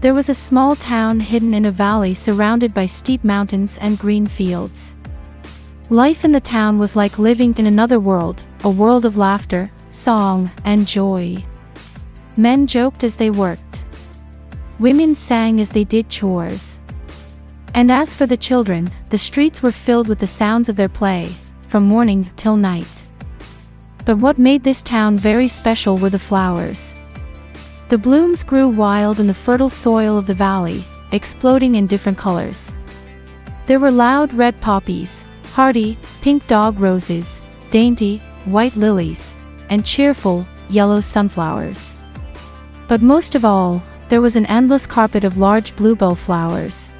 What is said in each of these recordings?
There was a small town hidden in a valley surrounded by steep mountains and green fields. Life in the town was like living in another world, a world of laughter, song, and joy. Men joked as they worked. Women sang as they did chores. And as for the children, the streets were filled with the sounds of their play, from morning till night. But what made this town very special were the flowers. The blooms grew wild in the fertile soil of the valley, exploding in different colors. There were loud red poppies, hardy, pink dog roses, dainty, white lilies, and cheerful, yellow sunflowers. But most of all, there was an endless carpet of large bluebell flowers.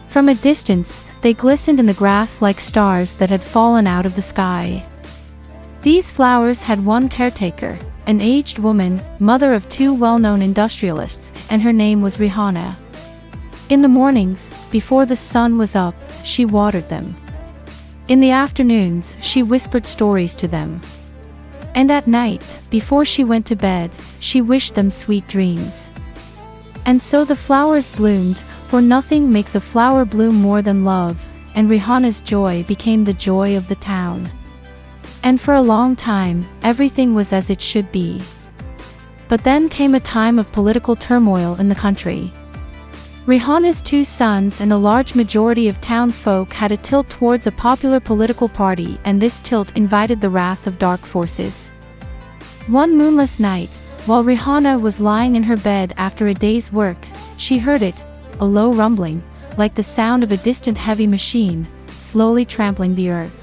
From a distance, they glistened in the grass like stars that had fallen out of the sky. These flowers had one caretaker, an aged woman, mother of two well-known industrialists, and her name was Rehana. In the mornings, before the sun was up, she watered them. In the afternoons, she whispered stories to them. And at night, before she went to bed, she wished them sweet dreams. And so the flowers bloomed, for nothing makes a flower bloom more than love, and Rehana's joy became the joy of the town. And for a long time, everything was as it should be. But then came a time of political turmoil in the country. Rehana's two sons and a large majority of town folk had a tilt towards a popular political party, and this tilt invited the wrath of dark forces. One moonless night, while Rehana was lying in her bed after a day's work, she heard it, a low rumbling, like the sound of a distant heavy machine, slowly trampling the earth.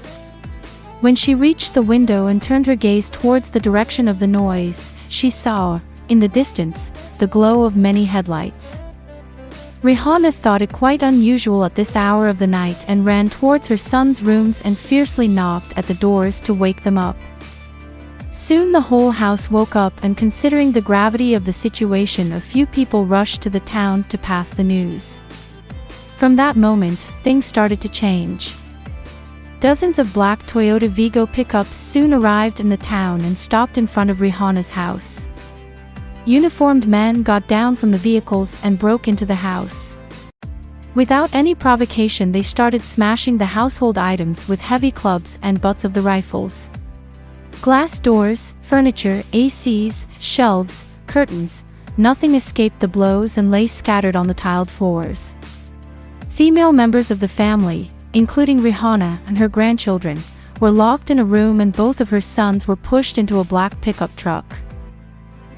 When she reached the window and turned her gaze towards the direction of the noise, she saw, in the distance, the glow of many headlights. Rehana thought it quite unusual at this hour of the night and ran towards her son's rooms and fiercely knocked at the doors to wake them up. Soon the whole house woke up, and considering the gravity of the situation, a few people rushed to the town to pass the news. From that moment, things started to change. Dozens of black Toyota Vigo pickups soon arrived in the town and stopped in front of Rehana's house. Uniformed men got down from the vehicles and broke into the house. Without any provocation, they started smashing the household items with heavy clubs and butts of the rifles. Glass doors, furniture, ACs, shelves, curtains, nothing escaped the blows and lay scattered on the tiled floors. Female members of the family, including Rehana and her grandchildren, were locked in a room, and both of her sons were pushed into a black pickup truck.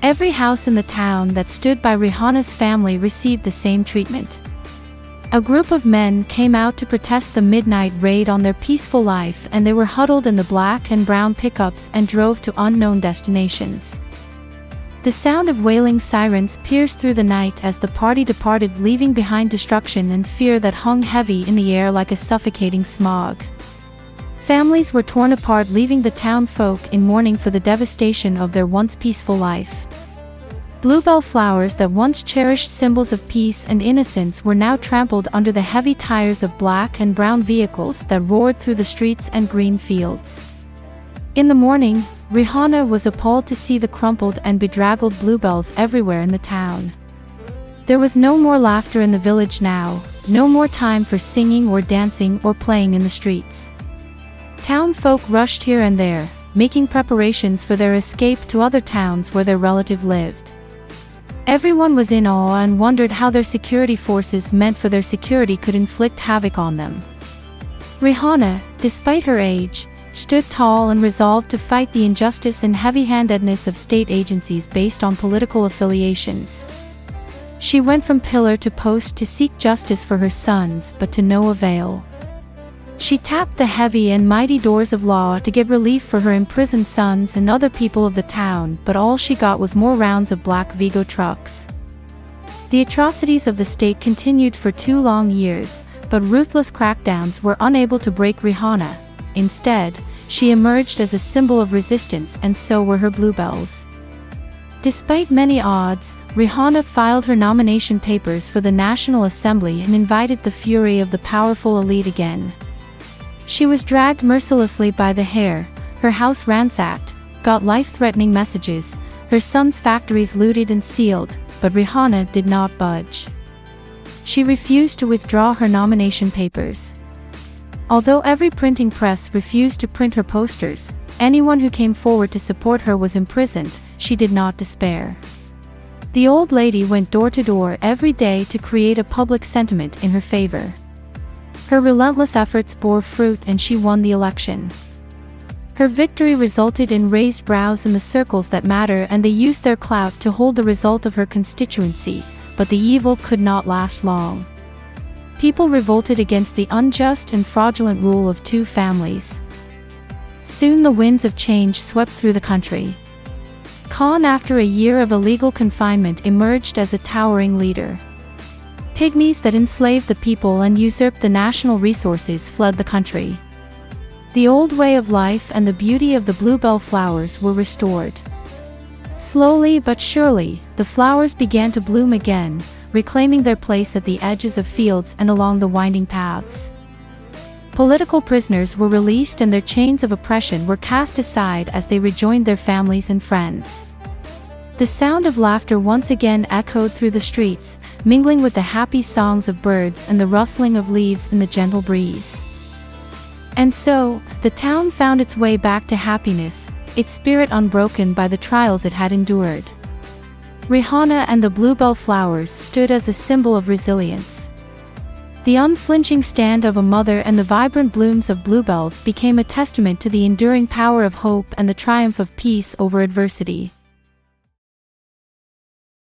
Every house in the town that stood by Rehana's family received the same treatment. A group of men came out to protest the midnight raid on their peaceful life, and they were huddled in the black and brown pickups and drove to unknown destinations. The sound of wailing sirens pierced through the night as the party departed, leaving behind destruction and fear that hung heavy in the air like a suffocating smog. Families were torn apart, leaving the town folk in mourning for the devastation of their once peaceful life. Bluebell flowers that once cherished symbols of peace and innocence were now trampled under the heavy tires of black and brown vehicles that roared through the streets and green fields. In the morning, Rehana was appalled to see the crumpled and bedraggled bluebells everywhere in the town. There was no more laughter in the village now, no more time for singing or dancing or playing in the streets. Town folk rushed here and there, making preparations for their escape to other towns where their relative lived. Everyone was in awe and wondered how their security forces meant for their security could inflict havoc on them. Rehana, despite her age, stood tall and resolved to fight the injustice and heavy-handedness of state agencies based on political affiliations. She went from pillar to post to seek justice for her sons, but to no avail. She tapped the heavy and mighty doors of law to give relief for her imprisoned sons and other people of the town, but all she got was more rounds of black Vigo trucks. The atrocities of the state continued for 2 long years, but ruthless crackdowns were unable to break Rehana. Instead, she emerged as a symbol of resistance, and so were her bluebells. Despite many odds, Rehana filed her nomination papers for the National Assembly and invited the fury of the powerful elite again. She was dragged mercilessly by the hair, her house ransacked, got life-threatening messages, her sons' factories looted and sealed, but Rehana did not budge. She refused to withdraw her nomination papers. Although every printing press refused to print her posters, anyone who came forward to support her was imprisoned, she did not despair. The old lady went door to door every day to create a public sentiment in her favor. Her relentless efforts bore fruit and she won the election. Her victory resulted in raised brows in the circles that matter, and they used their clout to hold the result of her constituency, but the evil could not last long. People revolted against the unjust and fraudulent rule of two families. Soon the winds of change swept through the country. Khan, after a year of illegal confinement, emerged as a towering leader. Pygmies that enslaved the people and usurped the national resources fled the country. The old way of life and the beauty of the bluebell flowers were restored. Slowly but surely, the flowers began to bloom again, reclaiming their place at the edges of fields and along the winding paths. Political prisoners were released and their chains of oppression were cast aside as they rejoined their families and friends. The sound of laughter once again echoed through the streets, mingling with the happy songs of birds and the rustling of leaves in the gentle breeze. And so, the town found its way back to happiness, its spirit unbroken by the trials it had endured. Rehana and the bluebell flowers stood as a symbol of resilience. The unflinching stand of a mother and the vibrant blooms of bluebells became a testament to the enduring power of hope and the triumph of peace over adversity.